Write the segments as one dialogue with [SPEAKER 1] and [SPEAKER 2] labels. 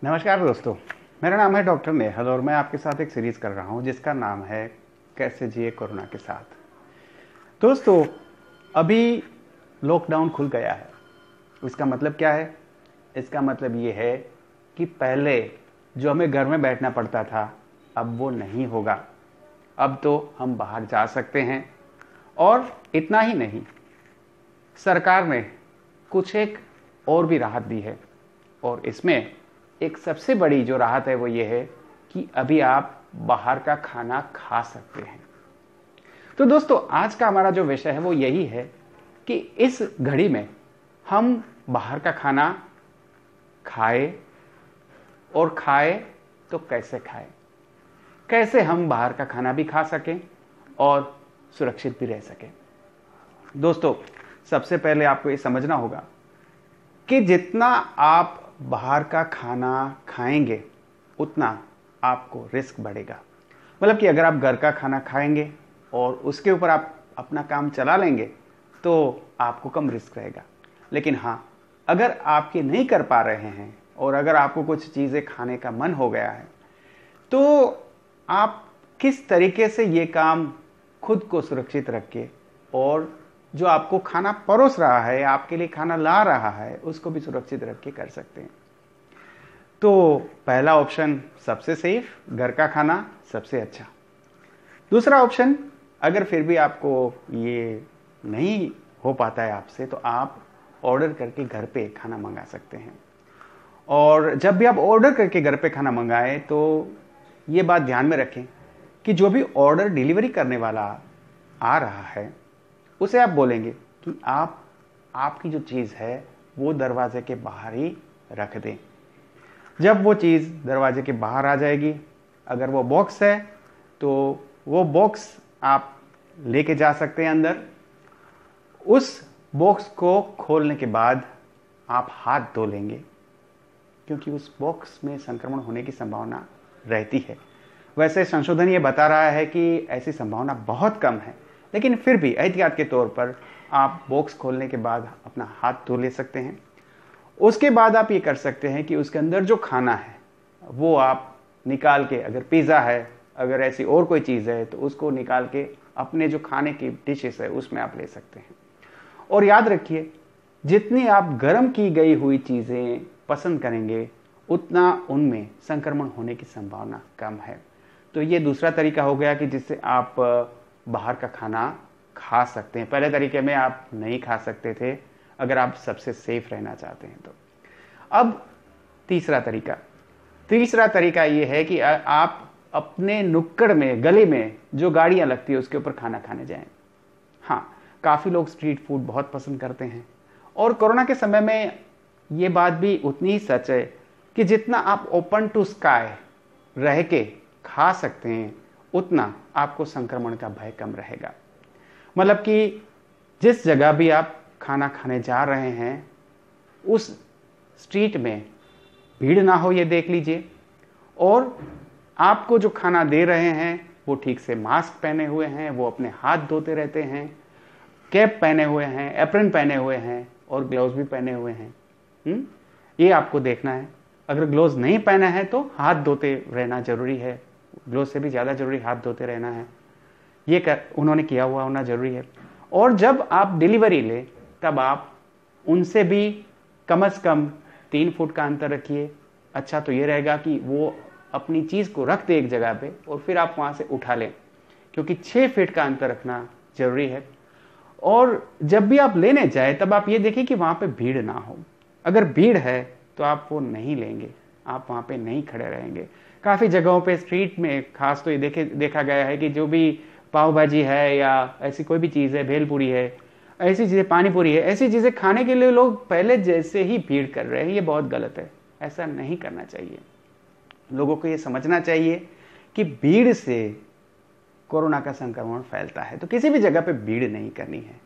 [SPEAKER 1] नमस्कार दोस्तों, मेरा नाम है डॉक्टर नेहल और मैं आपके साथ एक सीरीज़ कर रहा हूं जिसका नाम है कैसे जिए कोरोना के साथ। दोस्तों, अभी लॉकडाउन खुल गया है। इसका मतलब क्या है? इसका मतलब ये है कि पहले जो हमें घर में बैठना पड़ता था, अब वो नहीं होगा। अब तो हम बाहर जा सकते हैं। और इतना ही नहीं, सरकार ने कुछ एक और भी राहत दी है। और इसमें एक सबसे बड़ी जो राहत है वो ये है कि अभी आप बाहर का खाना खा सकते हैं। तो दोस्तों, आज का हमारा जो विषय है वो यही है कि इस घड़ी में हम बाहर का खाना खाए, और खाए तो कैसे खाए, कैसे हम बाहर का खाना भी खा सकें और सुरक्षित भी रह सकें। दोस्तों, सबसे पहले आपको ये समझना होगा कि जितना आप बाहर का खाना खाएंगे उतना आपको रिस्क बढ़ेगा। मतलब कि अगर आप घर का खाना खाएंगे और उसके ऊपर आप अपना काम चला लेंगे तो आपको कम रिस्क रहेगा। लेकिन हाँ, अगर आप ये नहीं कर पा रहे हैं और अगर आपको कुछ चीज़ें खाने का मन हो गया है तो आप किस तरीके से ये काम खुद को सुरक्षित रख के और जो आपको खाना परोस रहा है, आपके लिए खाना ला रहा है, उसको भी सुरक्षित रख के कर सकते हैं। तो पहला ऑप्शन सबसे सेफ, घर का खाना सबसे अच्छा। दूसरा ऑप्शन, अगर फिर भी आपको ये नहीं हो पाता है आपसे, तो आप ऑर्डर करके घर पे खाना मंगा सकते हैं। और जब भी आप ऑर्डर करके घर पे खाना मंगाएं तो ये बात ध्यान में रखें कि जो भी ऑर्डर डिलीवरी करने वाला आ रहा है उसे आप बोलेंगे कि आपकी जो चीज़ है वो दरवाजे के बाहर ही रख दें। जब वो चीज़ दरवाजे के बाहर आ जाएगी, अगर वो बॉक्स है तो वो बॉक्स आप लेके जा सकते हैं अंदर। उस बॉक्स को खोलने के बाद आप हाथ धो लेंगे, क्योंकि उस बॉक्स में संक्रमण होने की संभावना रहती है। वैसे संशोधन ये बता रहा है कि ऐसी संभावना बहुत कम है, लेकिन फिर भी एहतियात के तौर पर आप बॉक्स खोलने के बाद अपना हाथ धो ले सकते हैं। उसके बाद आप ये कर सकते हैं कि उसके अंदर जो खाना है वो आप निकाल के, अगर पिज़्ज़ा है, अगर ऐसी और कोई चीज़ है तो उसको निकाल के अपने जो खाने की डिशेस है उसमें आप ले सकते हैं। और याद रखिए, जितनी आप गर्म की गई हुई चीज़ें पसंद करेंगे उतना उनमें संक्रमण होने की संभावना कम है। तो ये दूसरा तरीका हो गया कि जिससे आप बाहर का खाना खा सकते हैं। पहले तरीके में आप नहीं खा सकते थे, अगर आप सबसे सेफ रहना चाहते हैं तो। अब तीसरा तरीका ये है कि आप अपने नुक्कड़ में, गली में जो गाड़ियाँ लगती है उसके ऊपर खाना खाने जाएं। हाँ, काफ़ी लोग स्ट्रीट फूड बहुत पसंद करते हैं और कोरोना के समय में ये बात भी उतनी ही सच है कि जितना आप ओपन टू स्काई रह के खा सकते हैं उतना आपको संक्रमण का भय कम रहेगा। मतलब कि जिस जगह भी आप खाना खाने जा रहे हैं उस स्ट्रीट में भीड़ ना हो, ये देख लीजिए। और आपको जो खाना दे रहे हैं वो ठीक से मास्क पहने हुए हैं, वो अपने हाथ धोते रहते हैं, कैप पहने हुए हैं, एप्रन पहने हुए हैं और ग्लव्स भी पहने हुए हैं। ये आपको देखना है। अगर ग्लव्स नहीं पहना है तो हाथ धोते रहना जरूरी है। ग्लव्स से भी ज़्यादा जरूरी हाथ धोते रहना है। ये उन्होंने किया हुआ होना जरूरी है। और जब आप डिलीवरी लें तब आप उनसे भी कम से कम 3 फुट का अंतर रखिए। अच्छा तो ये रहेगा कि वो अपनी चीज़ को रख दे एक जगह पे और फिर आप वहाँ से उठा लें, क्योंकि 6 फीट का अंतर रखना जरूरी है। और जब भी आप लेने जाए तब आप ये देखिए कि वहाँ पे भीड़ ना हो। अगर भीड़ है तो आप वो नहीं लेंगे, आप वहाँ पे नहीं खड़े रहेंगे। काफ़ी जगहों पे स्ट्रीट में खास तो ये देखा गया है कि जो भी पाव भाजी है या ऐसी कोई भी चीज़ है, भेलपूरी है, ऐसी चीज़ें, पानी पूरी है, ऐसी चीज़ें खाने के लिए लोग पहले जैसे ही भीड़ कर रहे हैं। ये बहुत गलत है, ऐसा नहीं करना चाहिए। लोगों को ये समझना चाहिए कि भीड़ से कोरोना का संक्रमण फैलता है, तो किसी भी जगह पे भीड़ नहीं करनी है।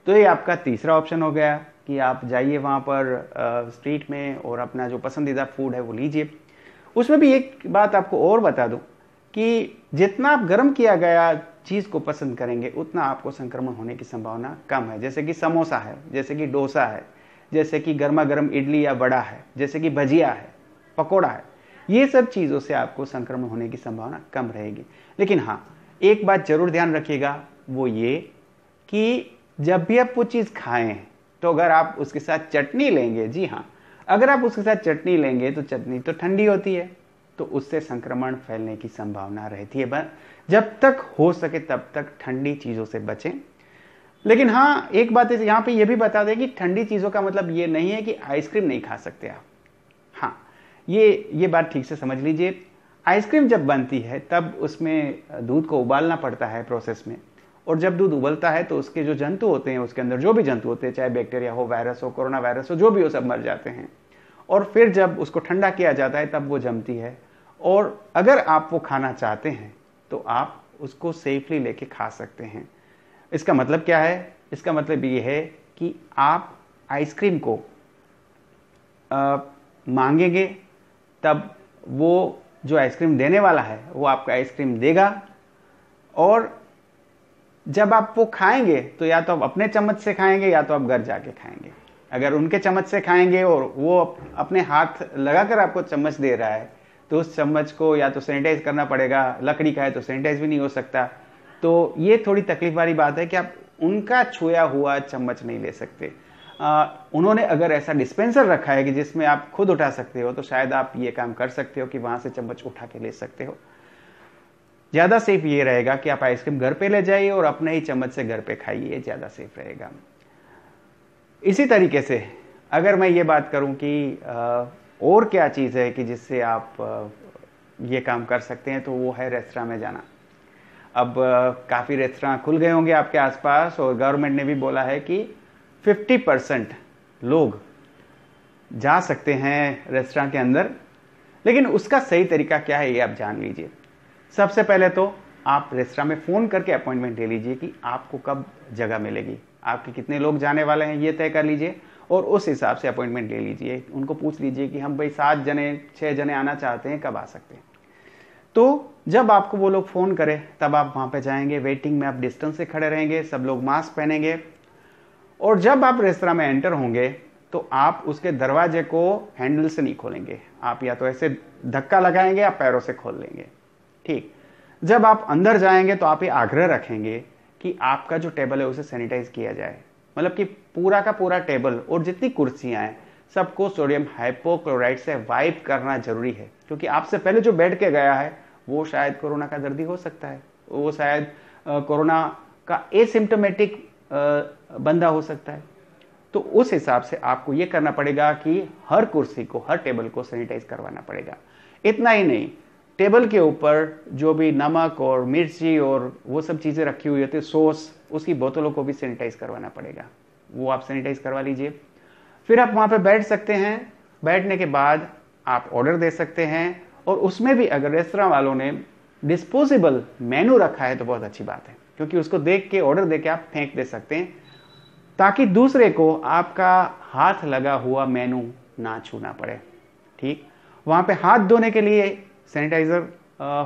[SPEAKER 1] तो ये आपका तीसरा ऑप्शन हो गया कि आप जाइए वहाँ पर स्ट्रीट में और अपना जो पसंदीदा फूड है वो लीजिए। उसमें भी एक बात आपको और बता दूं कि जितना आप गर्म किया गया चीज़ को पसंद करेंगे उतना आपको संक्रमण होने की संभावना कम है। जैसे कि समोसा है, जैसे कि डोसा है, जैसे कि गर्मा गर्म इडली या वड़ा है, जैसे कि भजिया है, पकोड़ा है, ये सब चीज़ों से आपको संक्रमण होने की संभावना कम रहेगी। लेकिन हाँ, एक बात जरूर ध्यान रखिएगा, वो ये कि जब भी आप वो चीज़ खाएं तो अगर आप उसके साथ चटनी लेंगे, जी हाँ, अगर आप उसके साथ चटनी लेंगे तो चटनी तो ठंडी होती है, तो उससे संक्रमण फैलने की संभावना रहती है। जब तक हो सके तब तक ठंडी चीज़ों से बचें। लेकिन हाँ, एक बात यहाँ पे ये भी बता दें कि ठंडी चीज़ों का मतलब ये नहीं है कि आइसक्रीम नहीं खा सकते आप। हाँ, ये बात ठीक से समझ लीजिए। आइसक्रीम जब बनती है तब उसमें दूध को उबालना पड़ता है प्रोसेस में, और जब दूध उबलता है तो उसके जो जंतु होते हैं, उसके अंदर जो भी जंतु होते हैं, चाहे बैक्टीरिया हो, वायरस हो, कोरोना वायरस हो, जो भी हो, सब मर जाते हैं। और फिर जब उसको ठंडा किया जाता है तब वो जमती है, और अगर आप वो खाना चाहते हैं तो आप उसको सेफली लेके खा सकते हैं। इसका मतलब क्या है? इसका मतलब ये है कि आप आइसक्रीम को मांगेंगे तब वो जो आइसक्रीम देने वाला है वो आपको आइसक्रीम देगा, और जब आप वो खाएंगे तो या तो आप अपने चम्मच से खाएंगे या तो आप घर जाके खाएंगे। अगर उनके चम्मच से खाएंगे और वो अपने हाथ लगाकर आपको चम्मच दे रहा है तो उस चम्मच को या तो सैनिटाइज करना पड़ेगा, लकड़ी का है तो सैनिटाइज भी नहीं हो सकता। तो ये थोड़ी तकलीफ वाली बात है कि आप उनका छुआ हुआ चम्मच नहीं ले सकते। उन्होंने अगर ऐसा डिस्पेंसर रखा है कि जिसमें आप खुद उठा सकते हो तो शायद आप ये काम कर सकते हो कि वहां से चम्मच उठा के ले सकते हो। ज़्यादा सेफ ये रहेगा कि आप आइसक्रीम घर पे ले जाइए और अपने ही चम्मच से घर पे खाइए, ज़्यादा सेफ रहेगा। इसी तरीके से अगर मैं ये बात करूं कि और क्या चीज़ है कि जिससे आप ये काम कर सकते हैं, तो वो है रेस्तरां में जाना। अब काफ़ी रेस्तरां खुल गए होंगे आपके आसपास, और गवर्नमेंट ने भी बोला है कि 50% लोग जा सकते हैं रेस्तरां के अंदर। लेकिन उसका सही तरीका क्या है ये आप जान लीजिए। सबसे पहले तो आप रेस्तरां में फ़ोन करके अपॉइंटमेंट ले लीजिए कि आपको कब जगह मिलेगी, आपके कितने लोग जाने वाले हैं ये तय कर लीजिए, और उस हिसाब से अपॉइंटमेंट ले लीजिए। उनको पूछ लीजिए कि हम भाई 7 जने 6 जने आना चाहते हैं, कब आ सकते हैं। तो जब आपको वो लोग फ़ोन करें तब आप वहाँ पे जाएंगे। वेटिंग में आप डिस्टेंस से खड़े रहेंगे, सब लोग मास्क पहनेंगे, और जब आप रेस्तरां में एंटर होंगे तो आप उसके दरवाजे को हैंडल से नहीं खोलेंगे, आप या तो ऐसे धक्का लगाएंगे या पैरों से खोल लेंगे। ठीक, जब आप अंदर जाएंगे तो आप ये आग्रह रखेंगे कि आपका जो टेबल है उसे सैनिटाइज किया जाए। मतलब कि पूरा का पूरा टेबल और जितनी कुर्सियां हैं सबको सोडियम हाइपोक्लोराइड से वाइप करना जरूरी है, क्योंकि आपसे पहले जो बैठ के गया है वो शायद कोरोना का दर्दी हो सकता है, वो शायद कोरोना का एसिम्टोमेटिक बंदा हो सकता है। तो उस हिसाब से आपको ये करना पड़ेगा कि हर कुर्सी को, हर टेबल को सैनिटाइज करवाना पड़ेगा। इतना ही नहीं, टेबल के ऊपर जो भी नमक और मिर्ची और वो सब चीज़ें रखी हुई होती है, सॉस, उसकी बोतलों को भी सैनिटाइज करवाना पड़ेगा, वो आप सैनिटाइज करवा लीजिए। फिर आप वहाँ पे बैठ सकते हैं। बैठने के बाद आप ऑर्डर दे सकते हैं, और उसमें भी अगर रेस्तरां वालों ने डिस्पोजेबल मेनू रखा है तो बहुत अच्छी बात है, क्योंकि उसको देख के, ऑर्डर दे के आप फेंक दे सकते हैं, ताकि दूसरे को आपका हाथ लगा हुआ मेनू ना छूना पड़े। ठीक, वहाँ पे हाथ धोने के लिए सैनिटाइजर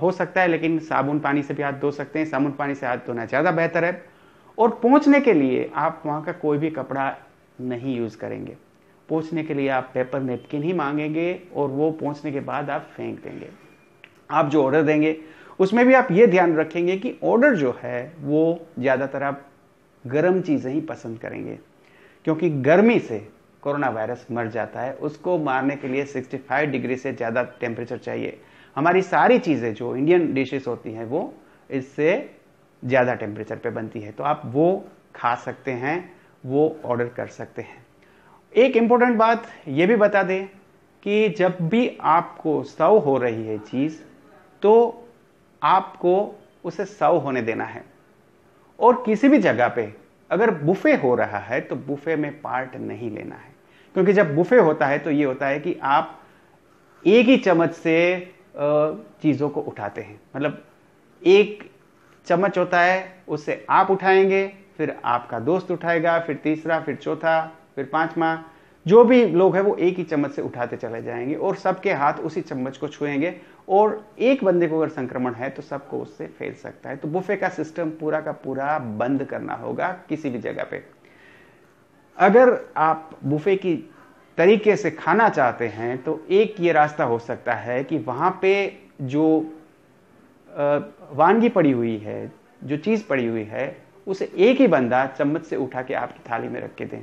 [SPEAKER 1] हो सकता है, लेकिन साबुन पानी से भी हाथ धो सकते हैं। साबुन पानी से हाथ धोना ज़्यादा बेहतर है। और पोंछने के लिए आप वहाँ का कोई भी कपड़ा नहीं यूज़ करेंगे। पोंछने के लिए आप पेपर नैपकिन ही मांगेंगे, और वो पोंछने के बाद आप फेंक देंगे। आप जो ऑर्डर देंगे उसमें भी आप ये ध्यान रखेंगे कि ऑर्डर जो है वो ज़्यादातर आप गर्म चीज़ें ही पसंद करेंगे, क्योंकि गर्मी से कोरोना वायरस मर जाता है। उसको मारने के लिए 65 डिग्री से ज़्यादा टेम्परेचर चाहिए। हमारी सारी चीज़ें जो इंडियन डिशेस होती हैं वो इससे ज़्यादा टेम्परेचर पे बनती है, तो आप वो खा सकते हैं, वो ऑर्डर कर सकते हैं। एक इम्पोर्टेंट बात ये भी बता दें कि जब भी आपको सर्व हो रही है चीज़ तो आपको उसे सर्व होने देना है। और किसी भी जगह पे अगर बुफे हो रहा है तो बुफे में पार्ट नहीं लेना है, क्योंकि जब बुफे होता है तो ये होता है कि आप एक ही चम्मच से चीज़ों को उठाते हैं। मतलब एक चम्मच होता है, उससे आप उठाएंगे, फिर आपका दोस्त उठाएगा, फिर तीसरा, फिर चौथा, फिर पांचवा, जो भी लोग हैं वो एक ही चम्मच से उठाते चले जाएंगे, और सबके हाथ उसी चम्मच को छुएंगे, और एक बंदे को अगर संक्रमण है तो सबको उससे फैल सकता है। तो बुफे का सिस्टम पूरा का पूरा बंद करना होगा किसी भी जगह पे। अगर आप बुफे की तरीके से खाना चाहते हैं तो एक ये रास्ता हो सकता है कि वहाँ पे जो वानगी पड़ी हुई है, जो चीज़ पड़ी हुई है, उसे एक ही बंदा चम्मच से उठा के आपकी थाली में रख के दें,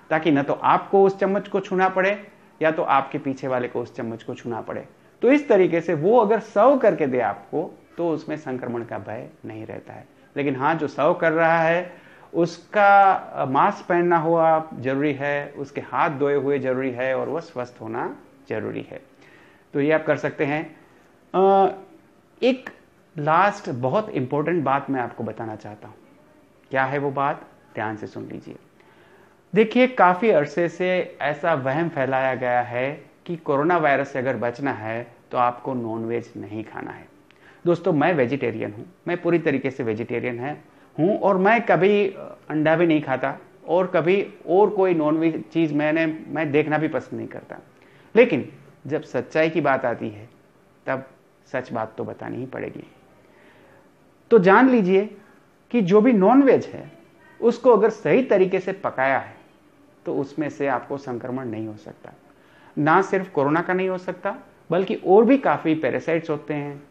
[SPEAKER 1] ताकि न तो आपको उस चम्मच को छूना पड़े या तो आपके पीछे वाले को उस चम्मच को छूना पड़े। तो इस तरीके से वो अगर सर्व करके दे आपको तो उसमें संक्रमण का भय नहीं रहता है। लेकिन हाँ, जो सर्व कर रहा है उसका मास्क पहनना हुआ जरूरी है, उसके हाथ धोए हुए जरूरी है और वह स्वस्थ होना जरूरी है। तो ये आप कर सकते हैं। एक लास्ट बहुत इंपॉर्टेंट बात मैं आपको बताना चाहता हूँ। क्या है वो बात? ध्यान से सुन लीजिए। देखिए, काफ़ी अरसे से ऐसा वहम फैलाया गया है कि कोरोना वायरस से अगर बचना है तो आपको नॉनवेज नहीं खाना है। दोस्तों, मैं वेजिटेरियन हूँ, मैं पूरी तरीके से वेजिटेरियन हूँ और मैं कभी अंडा भी नहीं खाता और कभी और कोई नॉनवेज चीज़ मैं देखना भी पसंद नहीं करता। लेकिन जब सच्चाई की बात आती है तब सच बात तो बतानी ही पड़ेगी। तो जान लीजिए कि जो भी नॉनवेज है उसको अगर सही तरीके से पकाया है तो उसमें से आपको संक्रमण नहीं हो सकता। ना सिर्फ कोरोना का नहीं हो सकता, बल्कि और भी काफ़ी पैरासाइट्स होते हैं,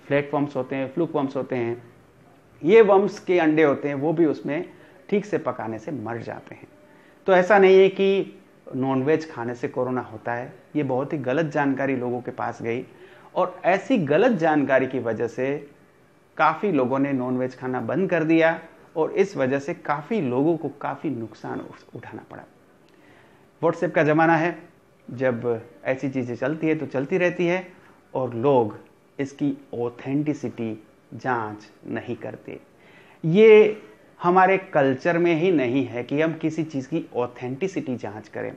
[SPEAKER 1] फ्लैट वर्म्स होते हैं, फ्लूक वर्म्स होते हैं, ये वर्म्स के अंडे होते हैं, वो भी उसमें ठीक से पकाने से मर जाते हैं। तो ऐसा नहीं है कि नॉनवेज खाने से कोरोना होता है। ये बहुत ही गलत जानकारी लोगों के पास गई और ऐसी गलत जानकारी की वजह से काफ़ी लोगों ने नॉनवेज खाना बंद कर दिया और इस वजह से काफ़ी लोगों को काफ़ी नुकसान उठाना पड़ा। व्हाट्सएप का ज़माना है, जब ऐसी चीज़ें चलती है तो चलती रहती है और लोग इसकी ऑथेंटिसिटी जांच नहीं करते। ये हमारे कल्चर में ही नहीं है कि हम किसी चीज़ की ऑथेंटिसिटी जांच करें।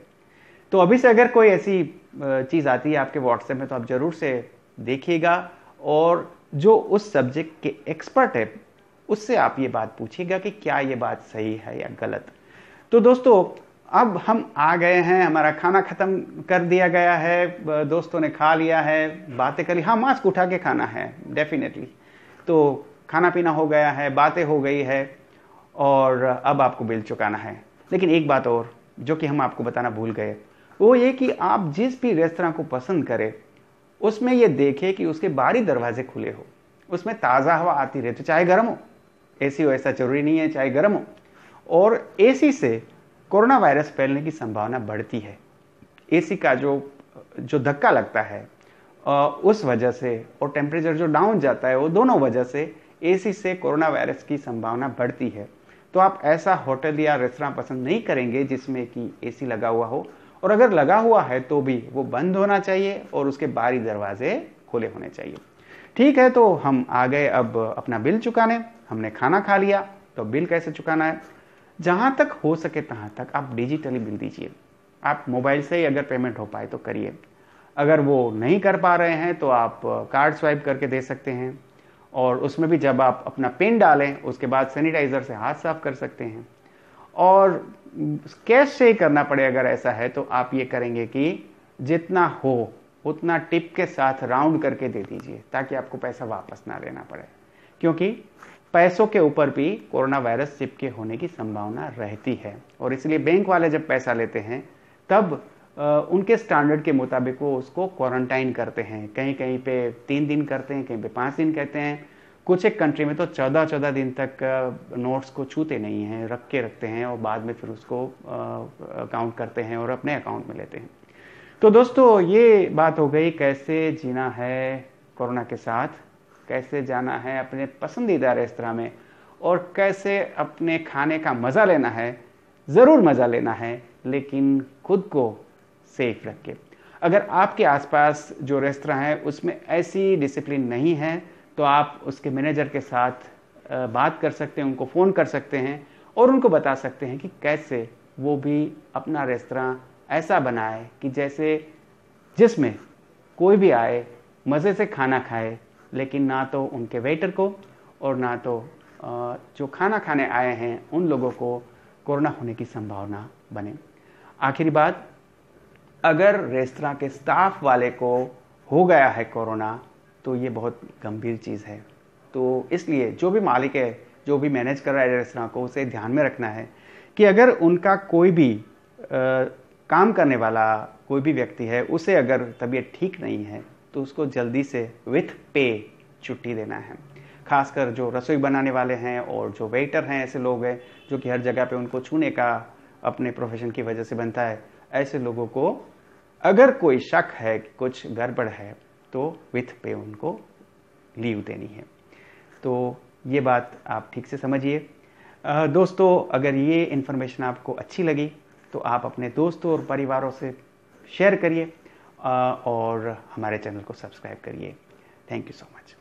[SPEAKER 1] तो अभी से अगर कोई ऐसी चीज़ आती है आपके व्हाट्सएप में तो आप ज़रूर से देखिएगा और जो उस सब्जेक्ट के एक्सपर्ट है उससे आप ये बात पूछिएगा कि क्या ये बात सही है या गलत। तो दोस्तों, अब हम आ गए हैं, हमारा खाना खत्म कर दिया गया है, दोस्तों ने खा लिया है, बातें कर ली। हाँ, मास्क उठा के खाना है डेफिनेटली। तो खाना पीना हो गया है, बातें हो गई है और अब आपको बिल चुकाना है। लेकिन एक बात और जो कि हम आपको बताना भूल गए, वो ये कि आप जिस भी रेस्तरां को पसंद करें उसमें ये देखें कि उसके बारी दरवाजे खुले हो, उसमें ताज़ा हवा आती रहे, तो चाहे गर्म हो, एसी हो ऐसा जरूरी नहीं है, चाहे गर्म हो। और एसी से कोरोना वायरस फैलने की संभावना बढ़ती है। एसी का जो धक्का लगता है उस वजह से और टेम्परेचर जो डाउन जाता है, वो दोनों वजह से एसी से कोरोना वायरस की संभावना बढ़ती है। तो आप ऐसा होटल या रेस्तरां पसंद नहीं करेंगे जिसमें कि एसी लगा हुआ हो, और अगर लगा हुआ है तो भी वो बंद होना चाहिए और उसके बारी दरवाजे खुले होने चाहिए। ठीक है, तो हम आ गए अब अपना बिल चुकाने। हमने खाना खा लिया, तो बिल कैसे चुकाना है? जहाँ तक हो सके तहाँ तक आप डिजिटली बिल दीजिए। आप मोबाइल से ही अगर पेमेंट हो पाए तो करिए। अगर वो नहीं कर पा रहे हैं तो आप कार्ड स्वाइप करके दे सकते हैं और उसमें भी जब आप अपना पिन डालें उसके बाद सैनिटाइज़र से हाथ साफ कर सकते हैं। और कैश से ही करना पड़े अगर ऐसा है तो आप ये करेंगे कि जितना हो उतना टिप के साथ राउंड करके दे दीजिए ताकि आपको पैसा वापस ना लेना पड़े, क्योंकि पैसों के ऊपर भी कोरोना वायरस चिपके होने की संभावना रहती है। और इसलिए बैंक वाले जब पैसा लेते हैं तब उनके स्टैंडर्ड के मुताबिक वो उसको क्वारंटाइन करते हैं। कहीं कहीं पे 3 दिन करते हैं, कहीं पे 5 दिन कहते हैं। कुछ एक कंट्री में तो 14-14 दिन तक नोट्स को छूते नहीं हैं, रख के रखते हैं और बाद में फिर उसको काउंट करते हैं और अपने अकाउंट में लेते हैं। तो दोस्तों, ये बात हो गई कैसे जीना है कोरोना के साथ, कैसे जाना है अपने पसंदीदा रेस्तरां में और कैसे अपने खाने का मज़ा लेना है। ज़रूर मज़ा लेना है, लेकिन खुद को सेफ रख के। अगर आपके आसपास जो रेस्तरां है उसमें ऐसी डिसिप्लिन नहीं है तो आप उसके मैनेजर के साथ बात कर सकते हैं, उनको फ़ोन कर सकते हैं और उनको बता सकते हैं कि कैसे वो भी अपना रेस्तरां ऐसा बनाए कि जैसे जिसमें कोई भी आए मज़े से खाना खाए, लेकिन ना तो उनके वेटर को और ना तो जो खाना खाने आए हैं उन लोगों को कोरोना होने की संभावना बने। आखिरी बात, अगर रेस्तरां के स्टाफ वाले को हो गया है कोरोना तो ये बहुत गंभीर चीज़ है। तो इसलिए जो भी मालिक है, जो भी मैनेज कर रहा है रेस्तरां को, उसे ध्यान में रखना है कि अगर उनका कोई भी काम करने वाला कोई भी व्यक्ति है, उसे अगर तबीयत ठीक नहीं है तो उसको जल्दी से विथ पे छुट्टी देना है। खासकर जो रसोई बनाने वाले हैं और जो वेटर हैं, ऐसे लोग हैं जो कि हर जगह पे उनको छूने का अपने प्रोफेशन की वजह से बनता है, ऐसे लोगों को अगर कोई शक है कि कुछ गड़बड़ है तो विथ पे उनको लीव देनी है। तो ये बात आप ठीक से समझिए। दोस्तों, अगर ये इन्फॉर्मेशन आपको अच्छी लगी तो आप अपने दोस्तों और परिवारों से शेयर करिए और हमारे चैनल को सब्सक्राइब करिए। Thank you so much.